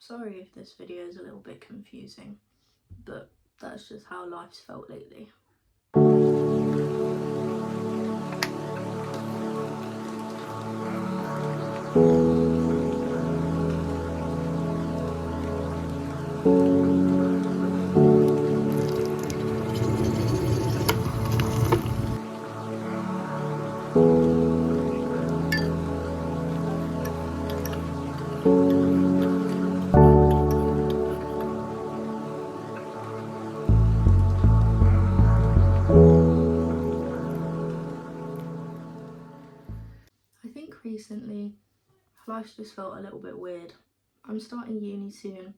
Sorry if this video is a little bit confusing, but that's just how life's felt lately. I think recently life's just felt a little bit weird. I'm starting uni soon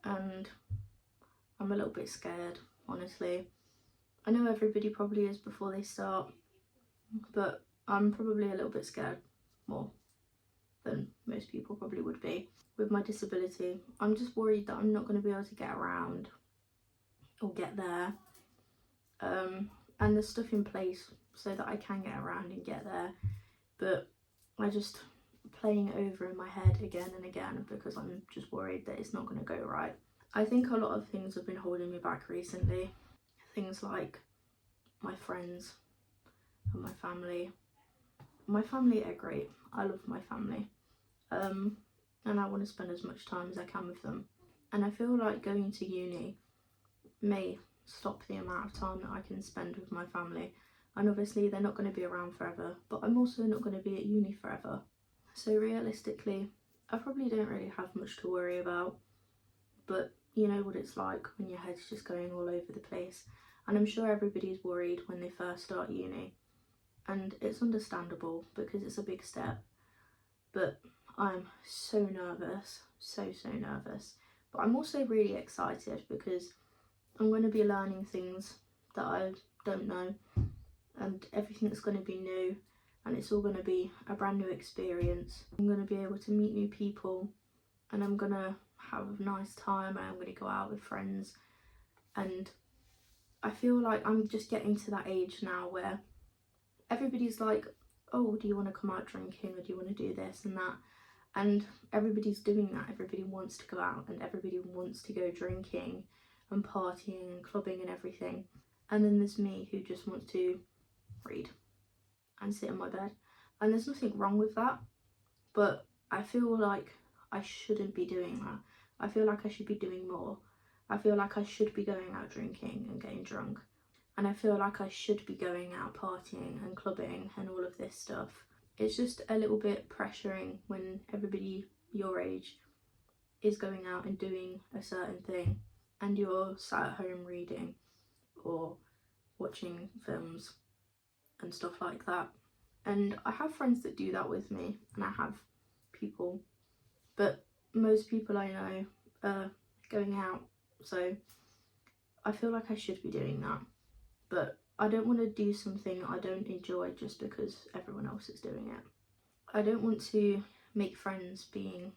and I'm a little bit scared, honestly. I know everybody probably is before they start, but I'm probably a little bit scared more than most people probably would be. With my disability, I'm just worried that I'm not going to be able to get around or get there. And there's stuff in place so that I can get around and get there, but I just playing over in my head again and again because I'm just worried that it's not going to go right. I think a lot of things have been holding me back recently. Things like my friends and my family. My family are great. I love my family. And I want to spend as much time as I can with them. And I feel like going to uni may stop the amount of time that I can spend with my family. And obviously they're not going to be around forever, but I'm also not going to be at uni forever. So realistically, I probably don't really have much to worry about, but you know what it's like when your head's just going all over the place. And I'm sure everybody's worried when they first start uni, and it's understandable because it's a big step. But I'm so nervous, so nervous. But I'm also really excited because I'm going to be learning things that I don't know, and everything's going to be new, and it's all going to be a brand new experience. I'm going to be able to meet new people, and I'm going to have a nice time, and I'm going to go out with friends. And I feel like I'm just getting to that age now where everybody's like, oh, do you want to come out drinking, or do you want to do this and that? And everybody's doing that. Everybody wants to go out and everybody wants to go drinking and partying and clubbing and everything. And then there's me who just wants to read and sit in my bed. And there's nothing wrong with that, but I feel like I shouldn't be doing that. I feel like I should be doing more. I feel like I should be going out drinking and getting drunk. And I feel like I should be going out partying and clubbing and all of this stuff. It's just a little bit pressuring when everybody your age is going out and doing a certain thing and you're sat at home reading or watching films and stuff like that. And I have friends that do that with me, and I have people, but most people I know are going out, so I feel like I should be doing that. But I don't want to do something I don't enjoy just because everyone else is doing it. I don't want to make friends being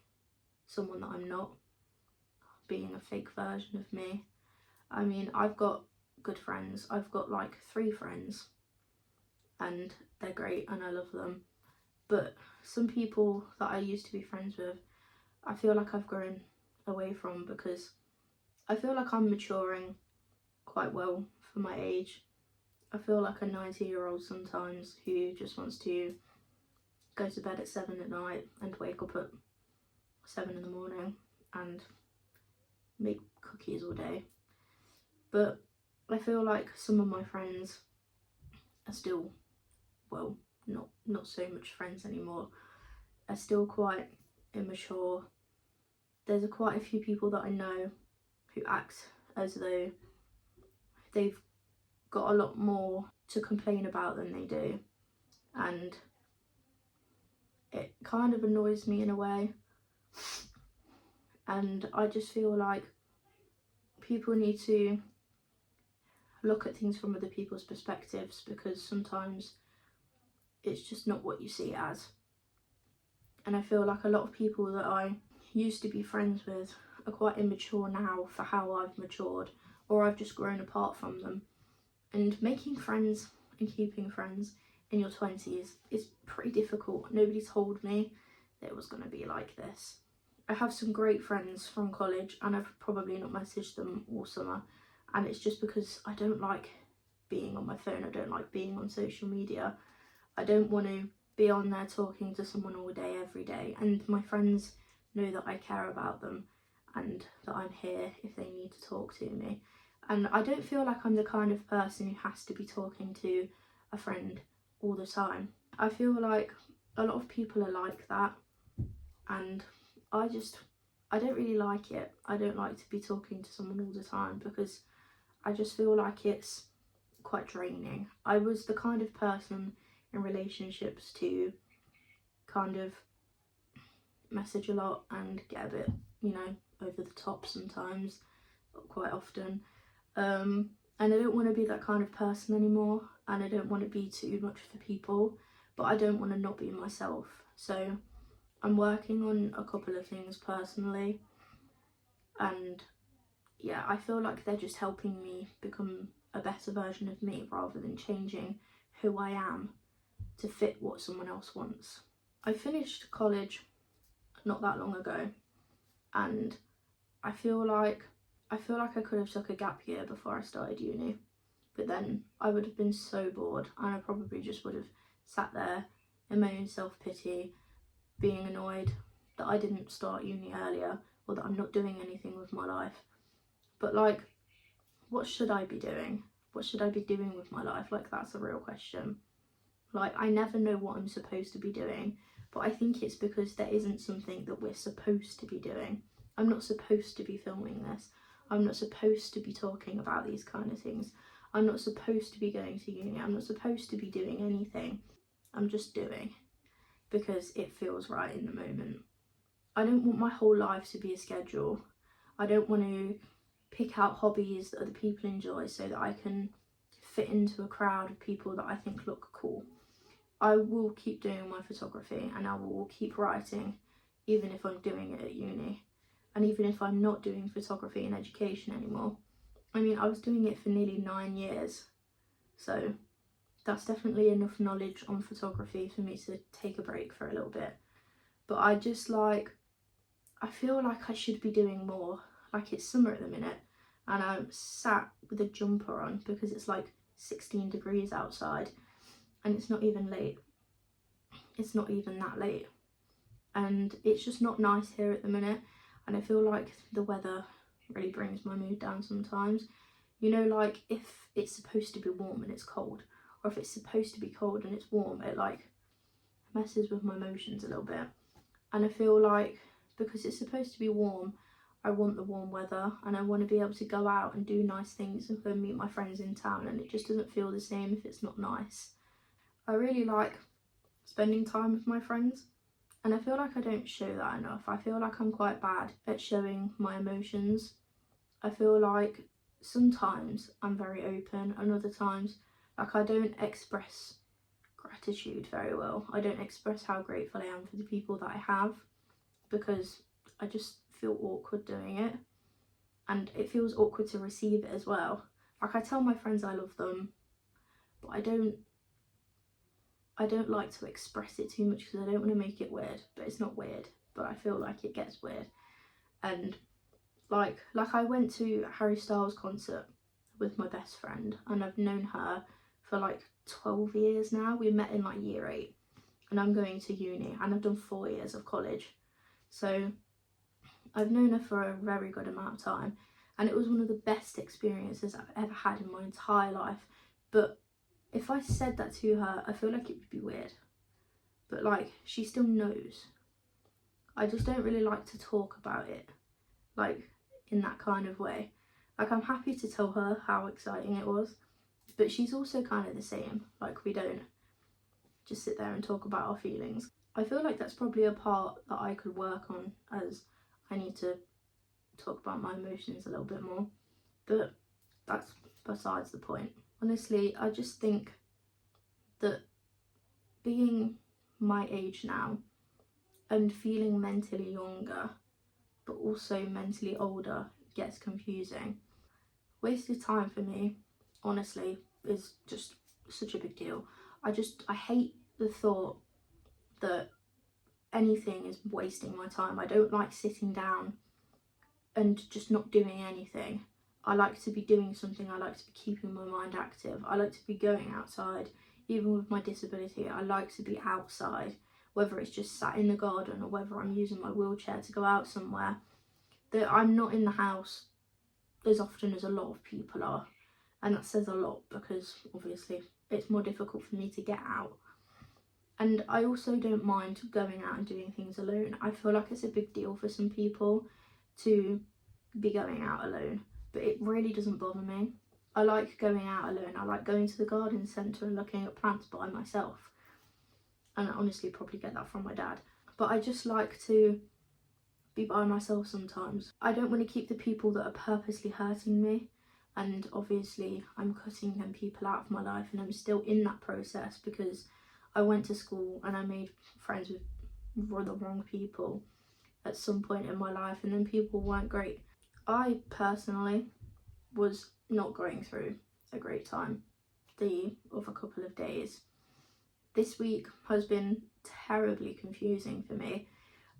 someone that I'm not, being a fake version of me. I mean, I've got good friends. I've got like 3 friends and they're great and I love them. But some people that I used to be friends with, I feel like I've grown away from because I feel like I'm maturing quite well for my age. I feel like a 90-year-old sometimes who just wants to go to bed at 7 at night and wake up at 7 in the morning and make cookies all day. But I feel like some of my friends are still, well, not so much friends anymore, are still quite immature. There's quite a few people that I know who act as though they've got a lot more to complain about than they do, and it kind of annoys me in a way. And I just feel like people need to look at things from other people's perspectives, because sometimes it's just not what you see it as. And I feel like a lot of people that I used to be friends with are quite immature now for how I've matured, or I've just grown apart from them. And making friends and keeping friends in your 20s is pretty difficult. Nobody told me that it was going to be like this. I have some great friends from college and I've probably not messaged them all summer, and it's just because I don't like being on my phone. I don't like being on social media. I don't want to be on there talking to someone all day every day, and my friends know that I care about them and that I'm here if they need to talk to me. And I don't feel like I'm the kind of person who has to be talking to a friend all the time. I feel like a lot of people are like that, and I don't really like it. I don't like to be talking to someone all the time because I just feel like it's quite draining. I was the kind of person in relationships to kind of message a lot and get a bit, over the top sometimes, quite often. And I don't want to be that kind of person anymore, and I don't want to be too much for people, but I don't want to not be myself. So I'm working on a couple of things personally, and yeah, I feel like they're just helping me become a better version of me rather than changing who I am to fit what someone else wants. I finished college not that long ago, and I feel like I could have took a gap year before I started uni, but then I would have been so bored and I probably just would have sat there in my own self-pity, being annoyed that I didn't start uni earlier or that I'm not doing anything with my life. But like, what should I be doing? What should I be doing with my life? Like, that's a real question. Like, I never know what I'm supposed to be doing, but I think it's because there isn't something that we're supposed to be doing. I'm not supposed to be filming this. I'm not supposed to be talking about these kind of things. I'm not supposed to be going to uni. I'm not supposed to be doing anything. I'm just doing because it feels right in the moment. I don't want my whole life to be a schedule. I don't want to pick out hobbies that other people enjoy so that I can fit into a crowd of people that I think look cool. I will keep doing my photography and I will keep writing even if I'm doing it at uni, and even if I'm not doing photography in education anymore. I mean, I was doing it for nearly 9 years, so that's definitely enough knowledge on photography for me to take a break for a little bit. But I feel like I should be doing more. Like, it's summer at the minute and I'm sat with a jumper on because it's like 16 degrees outside and it's not even late. It's not even that late. And it's just not nice here at the minute. And I feel like the weather really brings my mood down sometimes. Like, if it's supposed to be warm and it's cold, or if it's supposed to be cold and it's warm, it like messes with my emotions a little bit. And I feel like because it's supposed to be warm, I want the warm weather and I want to be able to go out and do nice things and go meet my friends in town, and it just doesn't feel the same if it's not nice. I really like spending time with my friends, and I feel like I don't show that enough. I feel like I'm quite bad at showing my emotions. I feel like sometimes I'm very open and other times like I don't express gratitude very well. I don't express how grateful I am for the people that I have because I just feel awkward doing it, and it feels awkward to receive it as well. Like, I tell my friends I love them, but I don't like to express it too much because I don't want to make it weird. But it's not weird, but I feel like it gets weird. And like I went to Harry Styles' concert with my best friend, and I've known her for like 12 years now. We met in like year 8, and I'm going to uni and I've done 4 years of college. So I've known her for a very good amount of time, and it was one of the best experiences I've ever had in my entire life. But if I said that to her, I feel like it would be weird. But like, she still knows. I just don't really like to talk about it, like, in that kind of way. Like, I'm happy to tell her how exciting it was, but she's also kind of the same. Like, we don't just sit there and talk about our feelings. I feel like that's probably a part that I could work on, as I need to talk about my emotions a little bit more, but that's besides the point. Honestly, I just think that being my age now and feeling mentally younger but also mentally older gets confusing. Wasted time for me, honestly, is just such a big deal. I hate the thought that anything is wasting my time. I don't like sitting down and just not doing anything. I like to be doing something. I like to be keeping my mind active. I like to be going outside. Even with my disability, I like to be outside, whether it's just sat in the garden or whether I'm using my wheelchair to go out somewhere. That I'm not in the house as often as a lot of people are, and that says a lot because obviously it's more difficult for me to get out. And I also don't mind going out and doing things alone. I feel like it's a big deal for some people to be going out alone, but it really doesn't bother me. I like going out alone. I like going to the garden centre and looking at plants by myself. And I honestly probably get that from my dad. But I just like to be by myself sometimes. I don't want to keep the people that are purposely hurting me. And obviously I'm cutting them people out of my life, and I'm still in that process because I went to school and I made friends with the wrong people at some point in my life, and then people weren't great. I personally was not going through a great time the other couple of days. This week has been terribly confusing for me.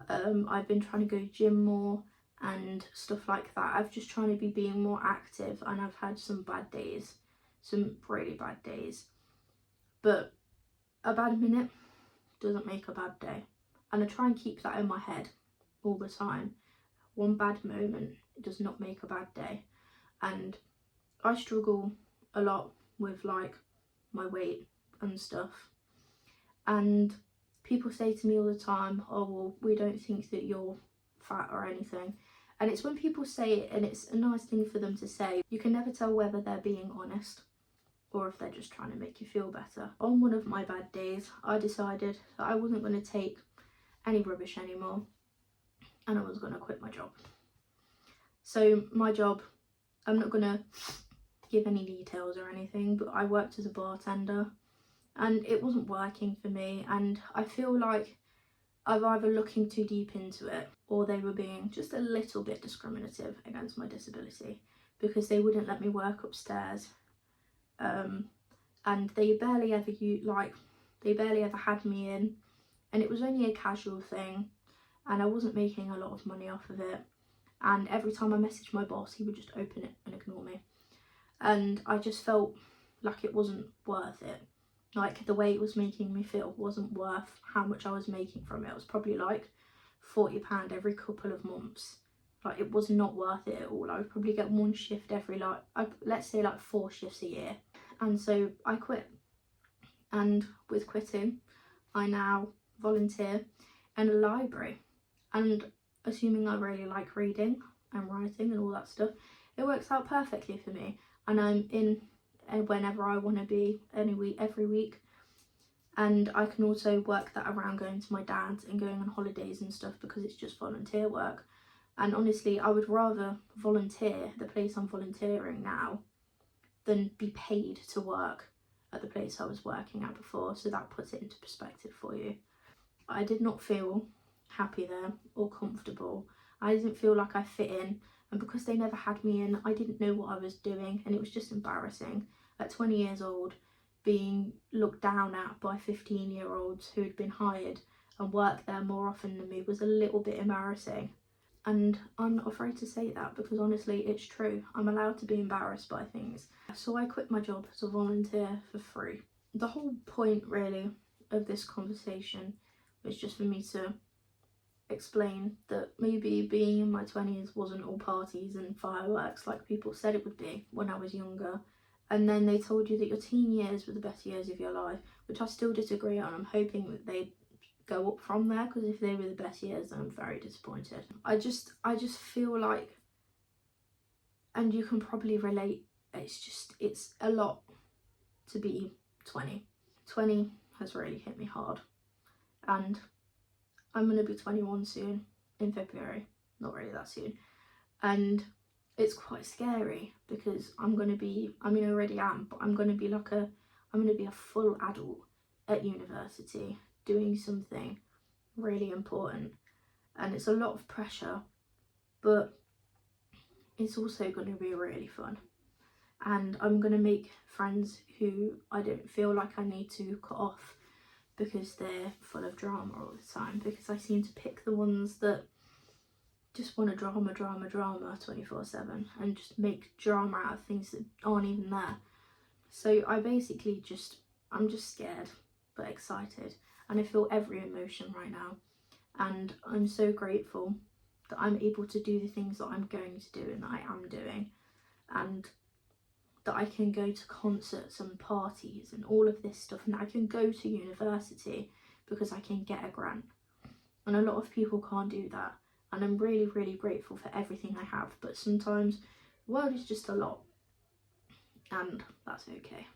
I've been trying to go gym more and stuff like that. I've just trying to be being more active, and I've had some bad days, some really bad days. But a bad minute doesn't make a bad day, and I try and keep that in my head all the time. One bad moment does not make a bad day. And I struggle a lot with like my weight and stuff, and people say to me all the time, oh well, we don't think that you're fat or anything. And it's when people say it, and it's a nice thing for them to say, you can never tell whether they're being honest or if they're just trying to make you feel better. On one of my bad days, I decided that I wasn't going to take any rubbish anymore, and I was going to quit my job. So my job, I'm not going to give any details or anything, but I worked as a bartender, and it wasn't working for me, and I feel like I'm either looking too deep into it or they were being just a little bit discriminative against my disability, because they wouldn't let me work upstairs, and they barely ever had me in, and it was only a casual thing, and I wasn't making a lot of money off of it, and every time I messaged my boss he would just open it and ignore me, and I just felt like it wasn't worth it. Like, the way it was making me feel wasn't worth how much I was making from it. It was probably like £40 every couple of months. Like, it was not worth it at all. I would probably get one shift every, let's say like 4 shifts a year. And so I quit. And with quitting, I now volunteer in a library. And assuming I really like reading and writing and all that stuff, it works out perfectly for me. And I'm in whenever I want to be, every week, and I can also work that around going to my dad's and going on holidays and stuff, because it's just volunteer work. And honestly, I would rather volunteer at the place I'm volunteering now than be paid to work at the place I was working at before, so that puts it into perspective for you. I did not feel happy there or comfortable. I didn't feel like I fit in, and because they never had me in, I didn't know what I was doing, and it was just embarrassing. At 20 years old, being looked down at by 15-year-olds who had been hired and worked there more often than me was a little bit embarrassing. And I'm not afraid to say that, because honestly it's true. I'm allowed to be embarrassed by things. So I quit my job as a volunteer for free. The whole point really of this conversation was just for me to explain that maybe being in my 20s wasn't all parties and fireworks like people said it would be when I was younger. And then they told you that your teen years were the best years of your life, which I still disagree on. I'm hoping that they go up from there, because if they were the best years, then I'm very disappointed. I just feel like, and you can probably relate, it's a lot to be 20. 20 has really hit me hard, and I'm going to be 21 soon, in February, not really that soon, and it's quite scary, because I already am, but I'm going to be a full adult at university doing something really important, and it's a lot of pressure, but it's also going to be really fun, and I'm going to make friends who I don't feel like I need to cut off because they're full of drama all the time, because I seem to pick the ones that just want to drama 24/7 and just make drama out of things that aren't even there. So I basically I'm just scared but excited, and I feel every emotion right now, and I'm so grateful that I'm able to do the things that I'm going to do and that I am doing, and that I can go to concerts and parties and all of this stuff, and I can go to university because I can get a grant. And a lot of people can't do that, and I'm really, really grateful for everything I have, but sometimes the world is just a lot, and that's okay.